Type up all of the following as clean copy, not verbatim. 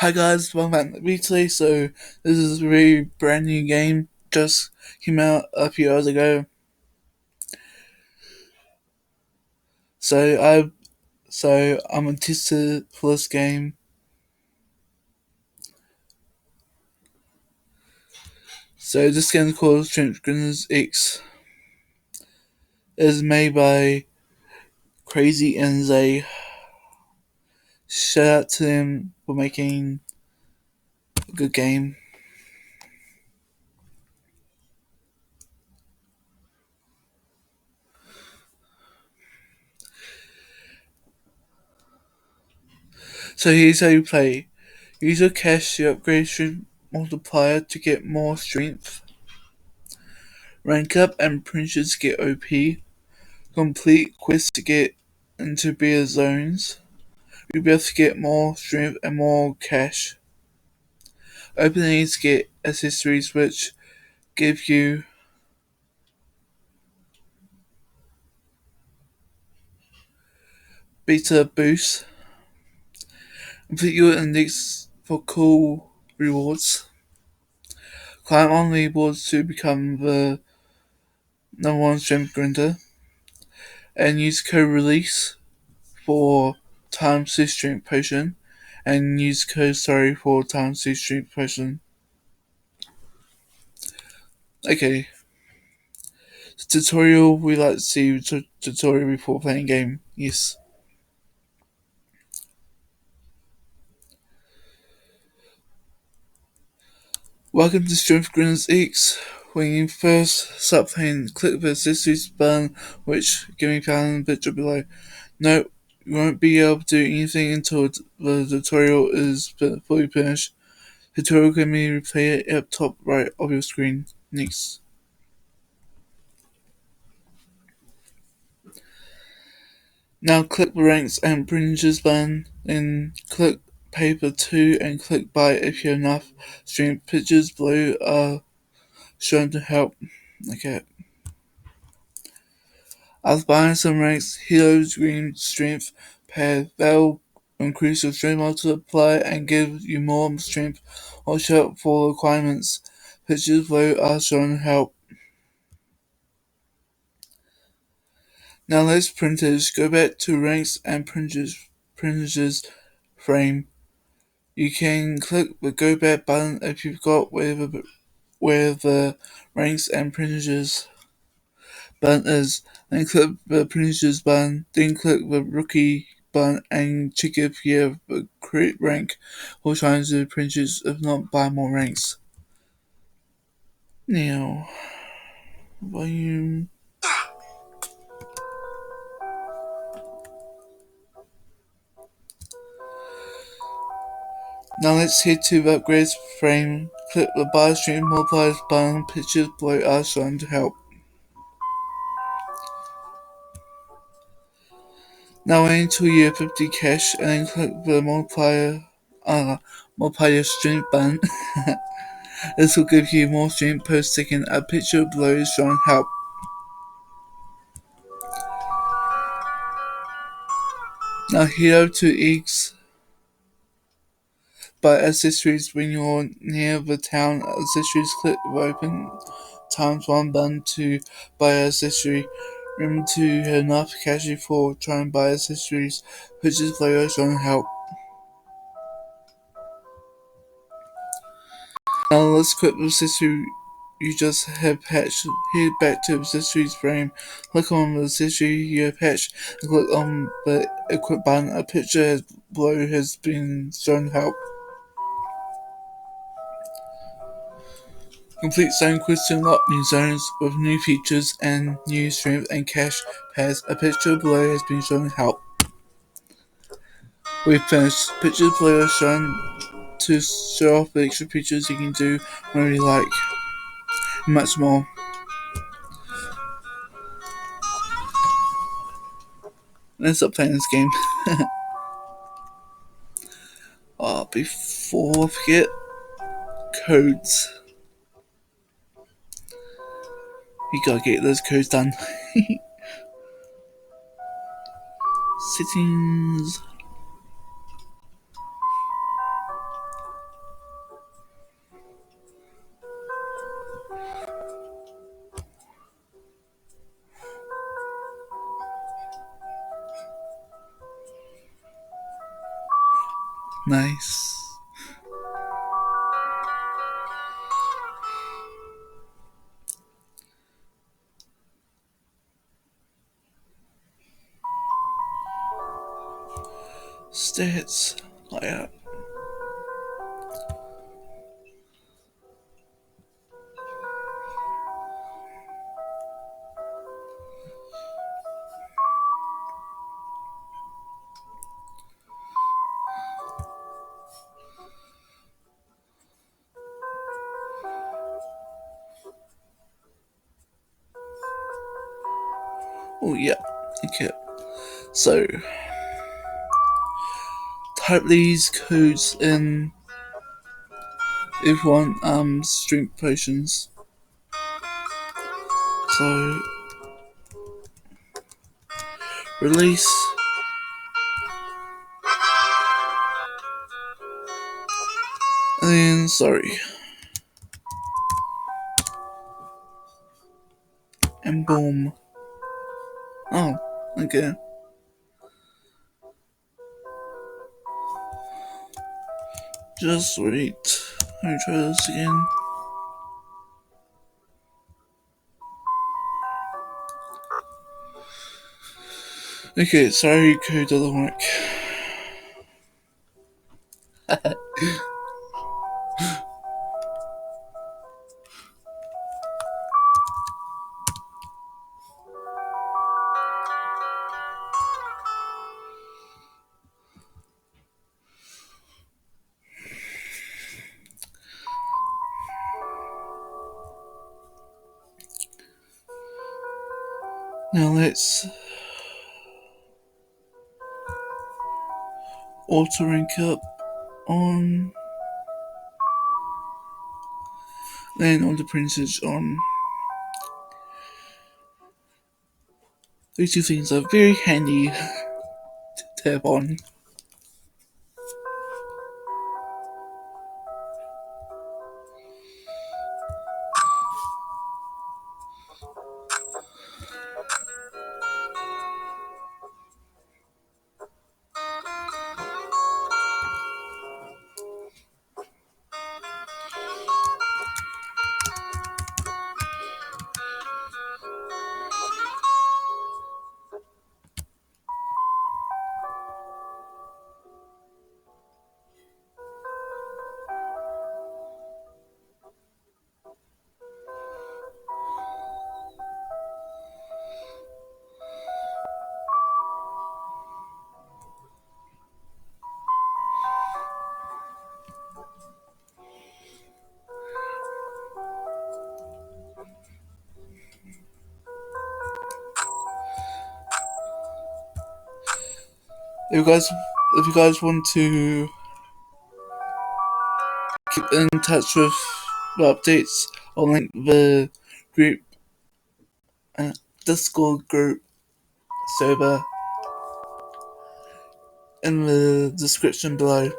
Hi guys, welcome back to Weekly. So this is a very brand new game, just came out a few hours ago. So I'm interested for this game. So this game is called Stregth X. It is made by Crazy NZ. Shout out to them for making a good game. So here's how you play. Use your cash to upgrade Strength Multiplier to get more strength. Rank up and princess to get OP. Complete quests to get into bigger zones. Rebirth to get more strength and more cash. Openings to get accessories which give you beta boosts. Complete your index for cool rewards. Climb on leaderboards to become the number one strength grinder. And use code release for times 2 strength potion. And use code sorry for times 2 strength potion. Okay. Tutorial, we like to see tutorial before playing game. Yes. Welcome to Stregth X. When you first start playing, click the accessories button, which can be found in the picture below. Note, you won't be able to do anything until the tutorial is fully finished. Tutorial can be replayed at the top right of your screen. Next. Now click the ranks and privileges button, then click paper 2 and click buy if you have enough strength. Pictures below are shown to help. Okay. After buying some ranks, heroes green strength pad that'll increase your strength multiplier and give you more strength. Watch out for requirements. Pictures below are shown to help. Now let's printers. Go back to ranks and printers frame. You can click the go back button if you've got where the ranks and printers button is. Then click the printers button. Then click the rookie button and check if you have the correct rank or trying to do printers. If not, buy more ranks. Now, volume. Now let's head to the upgrades frame. Click the buy stream multipliers button. Pictures below are shown to help. Now wait until you have 50 cash and then click the multiplier strength button. This will give you more strength per second. A picture below is showing help. Now head over to X. Buy accessories when you're near the town. Accessories, click the open ×1 button to buy an accessory. Remember to have enough cash before trying to buy accessories. Pictures below are showing help. Now let's equip the accessory you just have patched. Head back to the accessories frame. Click on the accessory you have patched and click on the equip button. A picture below has been shown help. Complete zone quests to unlock new zones with new features and new strength and cash pads. A picture below has been shown help. We've finished. Pictures below are shown to show off the extra features you can do whenever you like. And much more. Let's stop playing this game. Before I forget, codes. You gotta get those codes done. Settings. Nice. Stats layout. Oh yeah, okay. So type these codes in if you want strength potions. So release and then sorry. And boom. Oh, okay. Just wait. Let me try this again. Okay, sorry, code doesn't work. Now let's auto rank up on, then on the percentage on. These two things are very handy to have on. If you guys want to keep in touch with the updates, I'll link the group, Discord group server in the description below.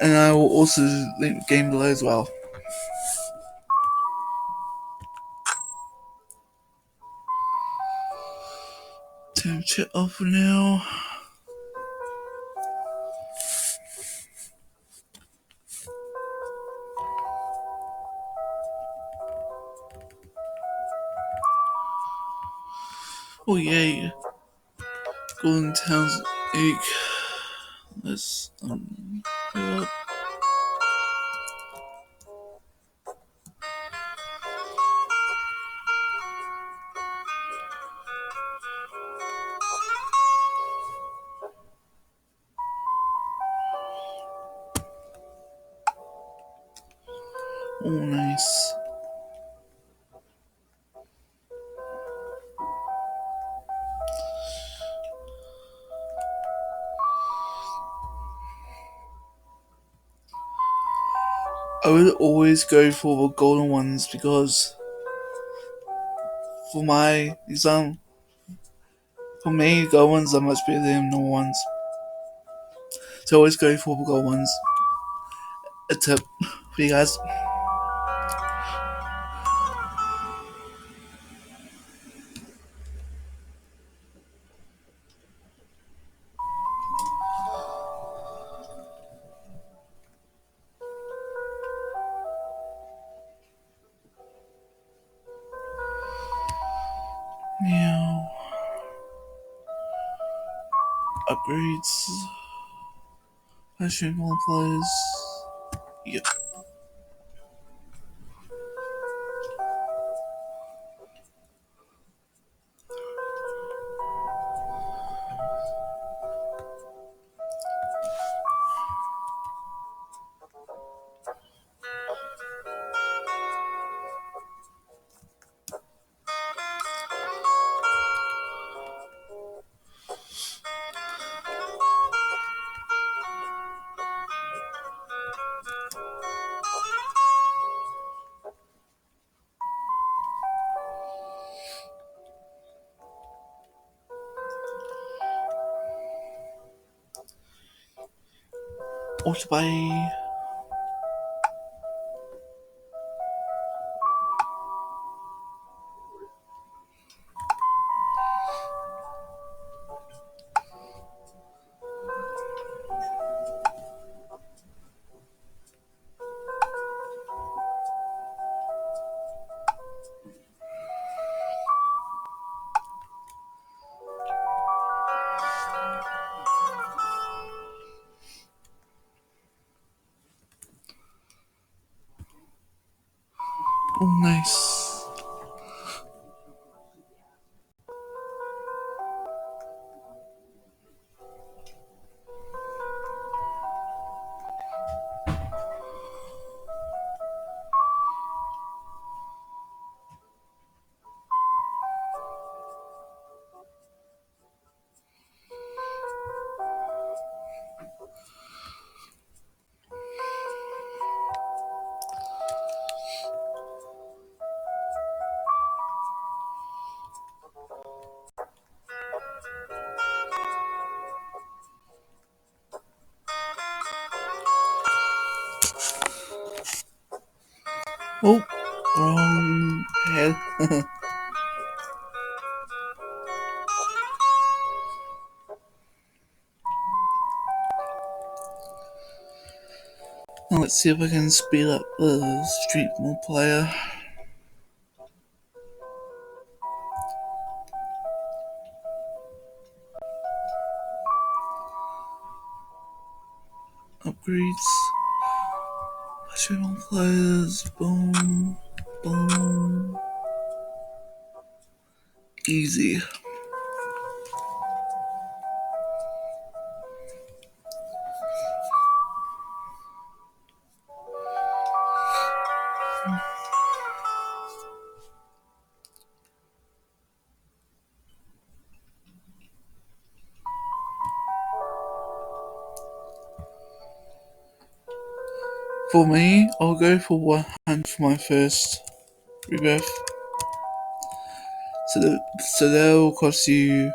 And I will also link the game below as well. Turn chat off for now. Oh yay. Golden Town's egg. Let's up. Oh nice. I would always go for the golden ones because for my exam, for me, gold ones are much better than normal ones. So always go for the gold ones. A tip for you guys. Now, upgrades, flashing multipliers. Yep. Multiplier. Oh, nice. Oh, wrong head. Now let's see if I can speed up the strength multiplier. Upgrades. Flashing multipliers. Boom. Boom. Easy. For me, I'll go for 100 for my first rebirth. So that will cost you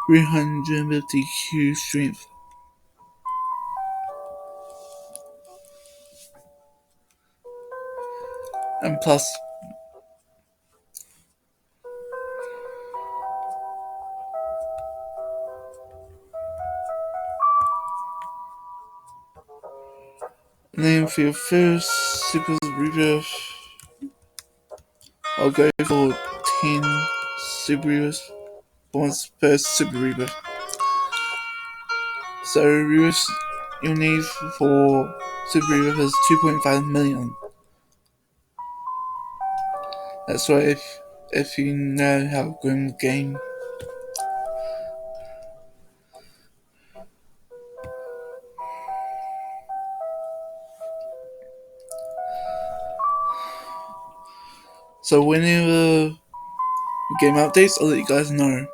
350 Q strength. And plus, and then for your first super rebirth, I'll go for 10 super rebirths for my first super rebirth. So rebirths you'll need for super rebirth is 2.5 million. That's right if you know how to game the game. So whenever the game updates, I'll let you guys know.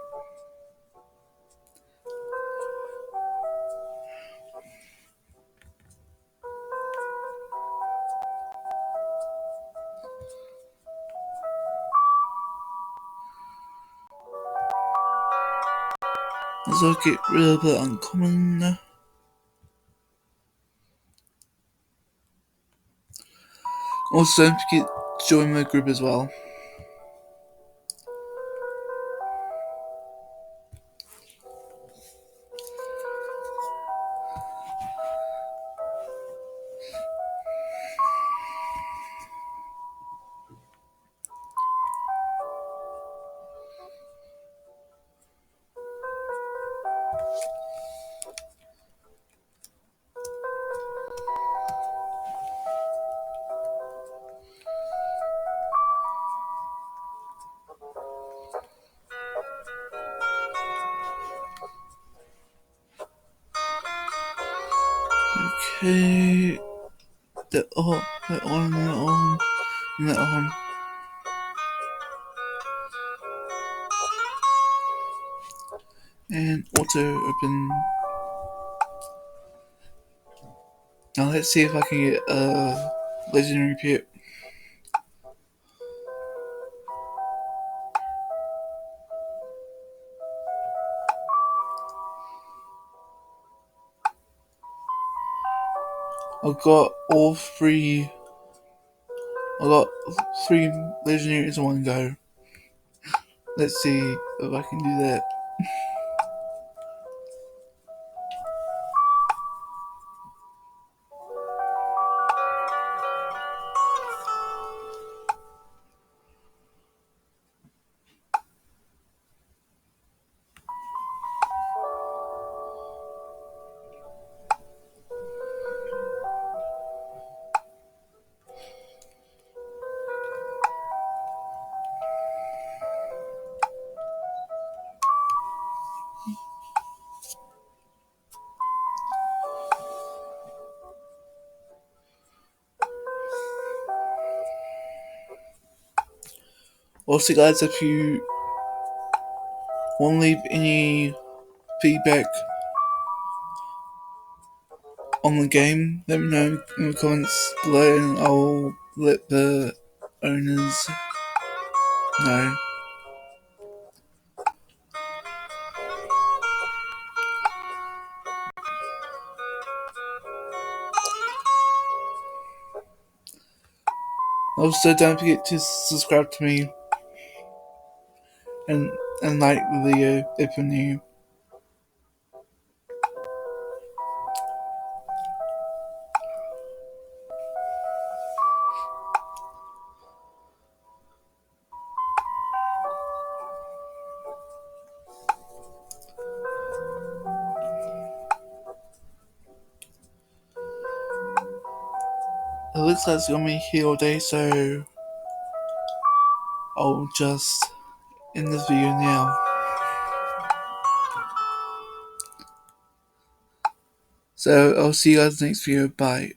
So I'll get rid of the uncommon. Also don't forget to join my group as well. Okay, they're on, they're on, they're on, they're on. And auto open. Now let's see if I can get a legendary pet. I've got all three. I got 3 legendaries in one go. Let's see if I can do that. Also, guys, if you want to leave any feedback on the game, let me know in the comments below and I'll let the owners know. Also, don't forget to subscribe to me and, and like the video if you're new. It looks like it's gonna be here all day, so I'll just end this video now. So I'll see you guys next video. Bye.